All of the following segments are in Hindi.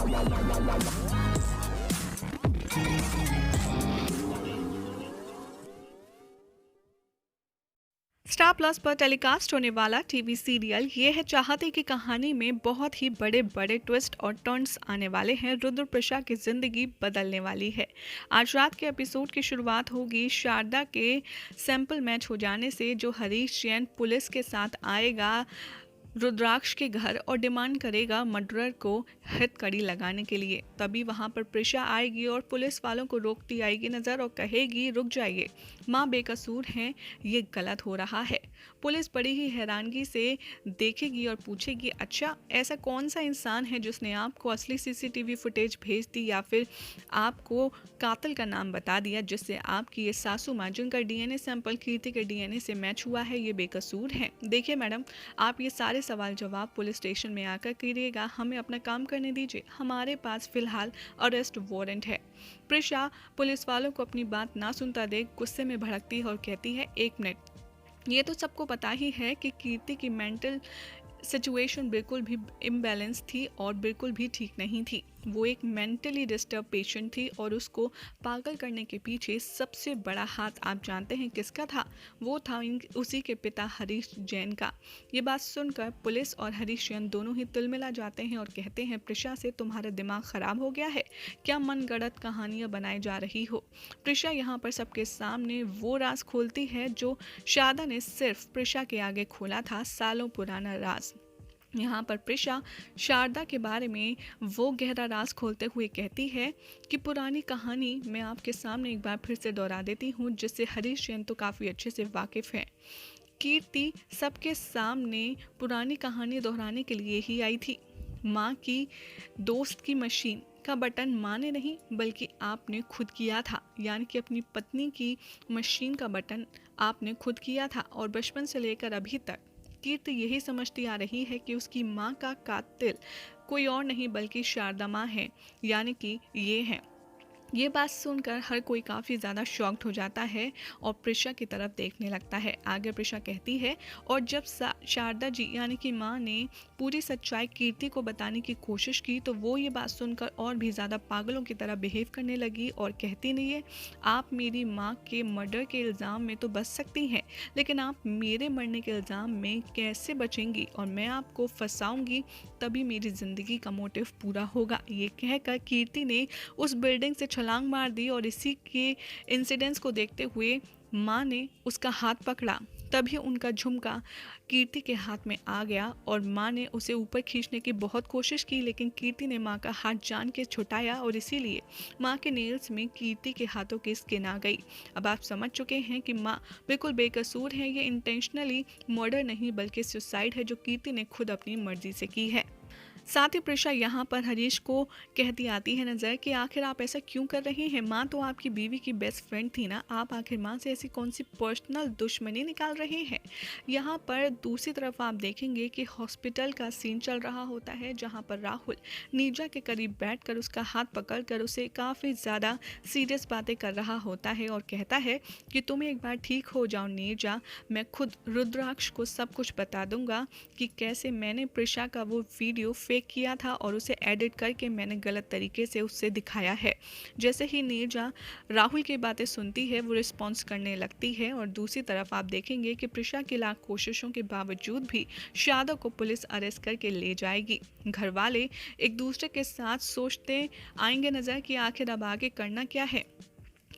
स्टार प्लस पर टेलीकास्ट होने वाला टीवी सीरियल ये है चाहते की कहानी में बहुत ही बड़े बड़े ट्विस्ट और टर्न्स आने वाले हैं। रुद्र प्रसाद की जिंदगी बदलने वाली है। आज रात के एपिसोड की शुरुआत होगी शारदा के सैंपल मैच हो जाने से, जो हरीश जैन पुलिस के साथ आएगा रुद्राक्ष के घर और डिमांड करेगा मर्डरर को हथकड़ी लगाने के लिए। तभी वहां पर प्रिशा आएगी और पुलिस वालों को रोकती आएगी नजर और कहेगी रुक जाइए, माँ बेकसूर हैं, ये गलत हो रहा है। पुलिस बड़ी ही हैरानगी से देखेगी और पूछेगी अच्छा ऐसा कौन सा इंसान है जिसने आपको असली सीसीटीवी फुटेज भेज दी या फिर आपको कातिल का नाम बता दिया, जिससे आपकी ये सासू माँ जिनका डीएनए सैंपल कीर्ति के डीएनए से मैच हुआ है ये बेकसूर हैं। देखिए मैडम, आप ये सारे सवाल जवाब पुलिस स्टेशन में आकर करिएगा, हमें अपना काम करने दीजिए, हमारे पास फिलहाल अरेस्ट वारंट है। प्रिशा पुलिस वालों को अपनी बात ना सुनता देख गुस्से में भड़कती है और कहती है एक मिनट, ये तो सबको पता ही है कि कीर्ति की मेंटल सिचुएशन बिल्कुल भी इम्बैलेंस थी और बिल्कुल भी ठीक नहीं थी। वो एक मेंटली डिस्टर्ब पेशेंट थी और उसको पागल करने के पीछे सबसे बड़ा हाथ आप जानते हैं किसका था? वो था उसी के पिता हरीश जैन का। ये बात सुनकर पुलिस और हरीश जैन दोनों ही तिलमिला जाते हैं और कहते हैं प्रिशा से तुम्हारा दिमाग खराब हो गया है क्या? मनगढ़ंत कहानियां बनाई जा रही हो। प्रिशा यहाँ पर सबके सामने वो राज खोलती है जो शारदा ने सिर्फ प्रिशा के आगे खोला था, सालों पुराना राज। यहाँ पर प्रिशा शारदा के बारे में वो गहरा राज खोलते हुए कहती है कि पुरानी कहानी मैं आपके सामने एक बार फिर से दोहरा देती हूँ, जिससे हरीश जैन तो काफ़ी अच्छे से वाकिफ़ है। कीर्ति सबके सामने पुरानी कहानी दोहराने के लिए ही आई थी। माँ की दोस्त की मशीन का बटन माँ ने नहीं बल्कि आपने खुद किया था, यानी कि अपनी पत्नी की मशीन का बटन आपने खुद किया था। और बचपन से लेकर अभी तक कीर्ति यही समझती आ रही है कि उसकी माँ का कातिल कोई और नहीं बल्कि शारदा माँ है, यानी कि ये है। ये बात सुनकर हर कोई काफ़ी ज़्यादा शॉक्ड हो जाता है और प्रिशा की तरफ देखने लगता है। आगे प्रिशा कहती है और जब शारदा जी यानी कि माँ ने पूरी सच्चाई कीर्ति को बताने की कोशिश की तो वो ये बात सुनकर और भी ज़्यादा पागलों की तरह बिहेव करने लगी और कहती नहीं है आप मेरी माँ के मर्डर के इल्ज़ाम में तो बच सकती हैं, लेकिन आप मेरे मरने के इल्ज़ाम में कैसे बचेंगी और मैं आपको फंसाऊंगी तभी मेरी ज़िंदगी का मोटिव पूरा होगा। ये कहकर कीर्ति ने उस बिल्डिंग से छलांग मार दी और इसी के इंसिडेंट्स को देखते हुए माँ ने उसका हाथ पकड़ा। तभी उनका झुमका कीर्ति के हाथ में आ गया और माँ ने उसे ऊपर खींचने की बहुत कोशिश की, लेकिन कीर्ति ने माँ का हाथ जान के छुटाया और इसीलिए माँ के नेल्स में कीर्ति के हाथों की स्किन आ गई। अब आप समझ चुके हैं कि माँ बिल्कुल बेकसूर है। ये इंटेंशनली मर्डर नहीं बल्कि सुसाइड है जो कीर्ति ने खुद अपनी मर्जी से की है। साथ ही प्रिशा यहाँ पर हरीश को कहती आती है नज़र कि आखिर आप ऐसा क्यों कर रहे हैं? माँ तो आपकी बीवी की बेस्ट फ्रेंड थी ना, आप आखिर माँ से ऐसी कौन सी पर्सनल दुश्मनी निकाल रहे हैं? यहाँ पर दूसरी तरफ आप देखेंगे कि हॉस्पिटल का सीन चल रहा होता है जहाँ पर राहुल नीरजा के करीब बैठकर उसका हाथ पकड़कर उसे काफ़ी ज़्यादा सीरियस बातें कर रहा होता है और कहता है कि तुम एक बार ठीक हो जाओ नीरजा, मैं खुद रुद्राक्ष को सब कुछ बता दूंगा कि कैसे मैंने प्रिशा का वो वीडियो फेक किया था और उसे एडिट करके मैंने गलत तरीके से उससे दिखाया है। जैसे ही नीरजा राहुल की बातें सुनती है वो रिस्पॉन्स करने लगती है और दूसरी तरफ आप देखेंगे कि प्रिशा की लाख कोशिशों के बावजूद भी शारदा को पुलिस अरेस्ट करके ले जाएगी। घर वाले एक दूसरे के साथ सोचते आएंगे नजर कि आखिर अब आगे करना क्या है,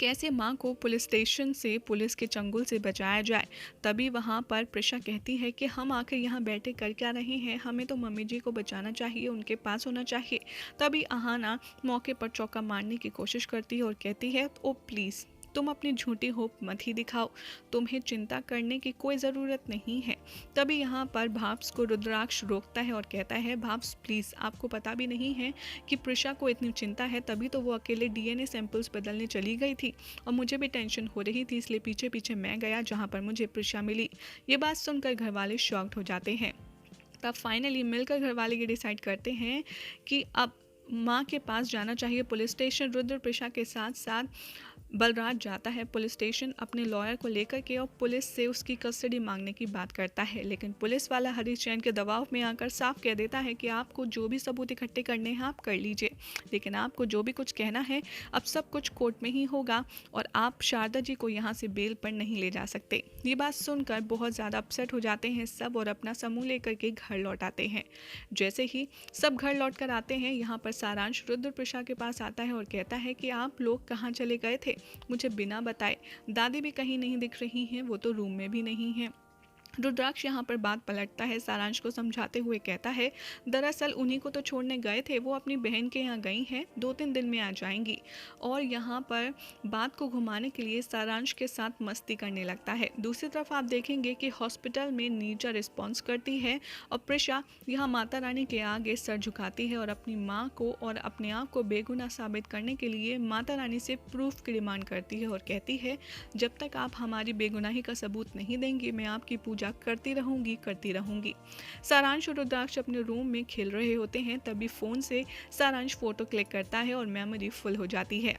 कैसे माँ को पुलिस स्टेशन से पुलिस के चंगुल से बचाया जाए। तभी वहाँ पर प्रिशा कहती है कि हम आखिर यहाँ बैठे कर क्या रहे हैं, हमें तो मम्मी जी को बचाना चाहिए, उनके पास होना चाहिए। तभी अहाना मौके पर चौका मारने की कोशिश करती है और कहती है ओ प्लीज़ तुम अपनी झूठी होप मत ही दिखाओ, तुम्हें चिंता करने की कोई ज़रूरत नहीं है। तभी यहाँ पर भाप्स को रुद्राक्ष रोकता है और कहता है भाप्स प्लीज़, आपको पता भी नहीं है कि प्रिशा को इतनी चिंता है, तभी तो वो अकेले डीएनए सैंपल्स बदलने चली गई थी और मुझे भी टेंशन हो रही थी, इसलिए पीछे पीछे मैं गया जहाँ पर मुझे प्रिशा मिली। ये बात सुनकर घर वाले शॉक्ड हो जाते हैं। तब फाइनली मिलकर घर वाले ये डिसाइड करते हैं कि अब माँ के पास जाना चाहिए पुलिस स्टेशन। रुद्र प्रिशा के साथ साथ बलराज जाता है पुलिस स्टेशन अपने लॉयर को लेकर के और पुलिस से उसकी कस्टडी मांगने की बात करता है, लेकिन पुलिस वाला हरीश जैन के दबाव में आकर साफ कह देता है कि आपको जो भी सबूत इकट्ठे करने हैं आप कर लीजिए, लेकिन आपको जो भी कुछ कहना है अब सब कुछ कोर्ट में ही होगा और आप शारदा जी को यहाँ से बेल पर नहीं ले जा सकते। ये बात सुनकर बहुत ज़्यादा अपसेट हो जाते हैं सब और अपना समूह लेकर के घर लौट आते हैं। जैसे ही सब घर लौट कर आते हैं, यहाँ पर सारांश रुद्र प्रसाद के पास आता है और कहता है कि आप लोग कहाँ चले गए थे, मुझे बिना बताए। दादी भी कहीं नहीं दिख रही हैं, वो तो रूम में भी नहीं है। रुद्राक्ष यहाँ पर बात पलटता है, सारांश को समझाते हुए कहता है दरअसल उन्हीं को तो छोड़ने गए थे, वो अपनी बहन के यहाँ गई हैं, 2-3 दिन में आ जाएंगी। और यहाँ पर बात को घुमाने के लिए सारांश के साथ मस्ती करने लगता है। दूसरी तरफ आप देखेंगे कि हॉस्पिटल में नीरजा रिस्पॉन्स करती है और प्रिशा यहाँ माता रानी के आगे सर झुकाती है और अपनी माँ को और अपने आप को बेगुनाह साबित करने के लिए माता रानी से प्रूफ की डिमांड करती है और कहती है जब तक आप हमारी बेगुनाही का सबूत नहीं देंगे मैं आपकी पूजा करती रहूंगी। सारांश और रुद्राक्ष अपने रूम में खेल रहे होते हैं, तभी फोन से सारांश फोटो क्लिक करता है और मेमोरी फुल हो जाती है।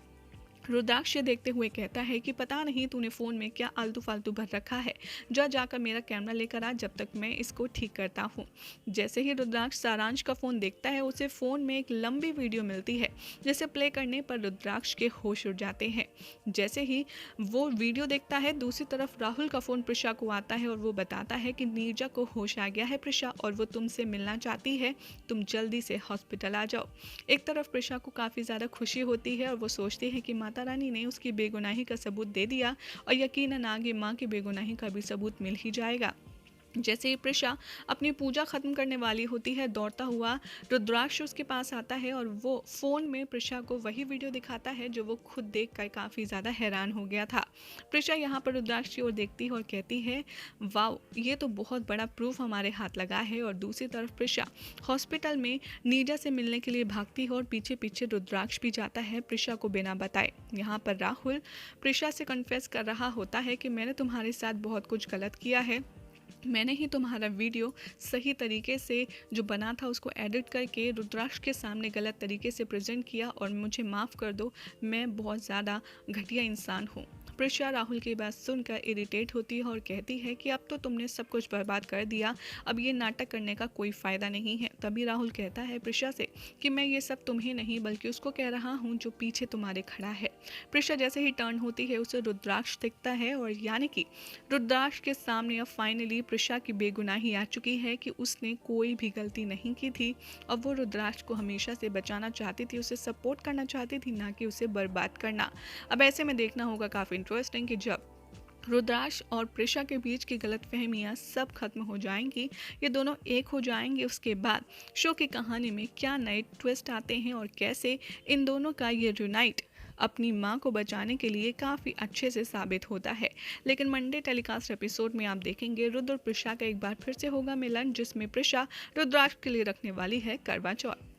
रुद्राक्ष देखते हुए कहता है कि पता नहीं तूने फ़ोन में क्या आलतू फालतू भर रखा है, जाकर मेरा कैमरा लेकर आ, जब तक मैं इसको ठीक करता हूँ। जैसे ही रुद्राक्ष सारांश का फ़ोन देखता है, उसे फ़ोन में एक लंबी वीडियो मिलती है जिसे प्ले करने पर रुद्राक्ष के होश उड़ जाते हैं। जैसे ही वो वीडियो देखता है, दूसरी तरफ राहुल का फ़ोन प्रिशा को आता है और वो बताता है कि नीरजा को होश आ गया है प्रिशा, और वो तुमसे मिलना चाहती है, तुम जल्दी से हॉस्पिटल आ जाओ। एक तरफ प्रिशा को काफ़ी ज़्यादा खुशी होती है और वो सोचती है कि माता रानी ने उसकी बेगुनाही का सबूत दे दिया और यकीनन आगे माँ की बेगुनाही का भी सबूत मिल ही जाएगा। जैसे ही प्रिशा अपनी पूजा खत्म करने वाली होती है, दौड़ता हुआ रुद्राक्ष उसके पास आता है और वो फ़ोन में प्रिशा को वही वीडियो दिखाता है जो वो खुद देखकर काफ़ी ज़्यादा हैरान हो गया था। प्रिशा यहाँ पर रुद्राक्ष की ओर देखती है और कहती है वाओ, ये तो बहुत बड़ा प्रूफ हमारे हाथ लगा है। और दूसरी तरफ प्रिशा हॉस्पिटल में नीरजा से मिलने के लिए भागती है और पीछे पीछे रुद्राक्ष भी जाता है प्रिशा को बिना बताए। यहाँ पर राहुल प्रिशा से कन्फेस कर रहा होता है कि मैंने तुम्हारे साथ बहुत कुछ गलत किया है, मैंने ही तुम्हारा वीडियो सही तरीके से जो बना था उसको एडिट करके रुद्राक्ष के सामने गलत तरीके से प्रेजेंट किया और मुझे माफ़ कर दो, मैं बहुत ज़्यादा घटिया इंसान हूँ। प्रिशा राहुल की बात सुनकर इरिटेट होती है और कहती है कि अब तो तुमने सब कुछ बर्बाद कर दिया, अब ये नाटक करने का कोई फ़ायदा नहीं है। तभी राहुल कहता है प्रिशा से कि मैं ये सब तुम्हें नहीं बल्कि उसको कह रहा हूँ जो पीछे तुम्हारे खड़ा है। प्रिशा जैसे ही टर्न होती है उसे रुद्राक्ष दिखता है और यानी कि रुद्राक्ष के सामने अब फाइनली प्रिशा की बेगुनाही आ चुकी है कि उसने कोई भी गलती नहीं की थी और वो रुद्राक्ष को हमेशा से बचाना चाहती थी, उसे सपोर्ट करना चाहती थी, ना कि उसे बर्बाद करना। अब ऐसे में देखना होगा काफ़ी इंटरेस्टिंग कि जब रुद्राक्ष और प्रिशा के बीच की गलतफहमियां सब खत्म हो जाएंगी, ये दोनों एक हो जाएंगे, उसके बाद शो की कहानी में क्या नए ट्विस्ट आते हैं और कैसे इन दोनों का ये यूनाइट अपनी मां को बचाने के लिए काफ़ी अच्छे से साबित होता है। लेकिन मंडे टेलीकास्ट एपिसोड में आप देखेंगे रुद्र और प्रिशा का एक बार फिर से होगा मिलन, जिसमें प्रिशा रुद्राक्ष के लिए रखने वाली है करवा चौथ।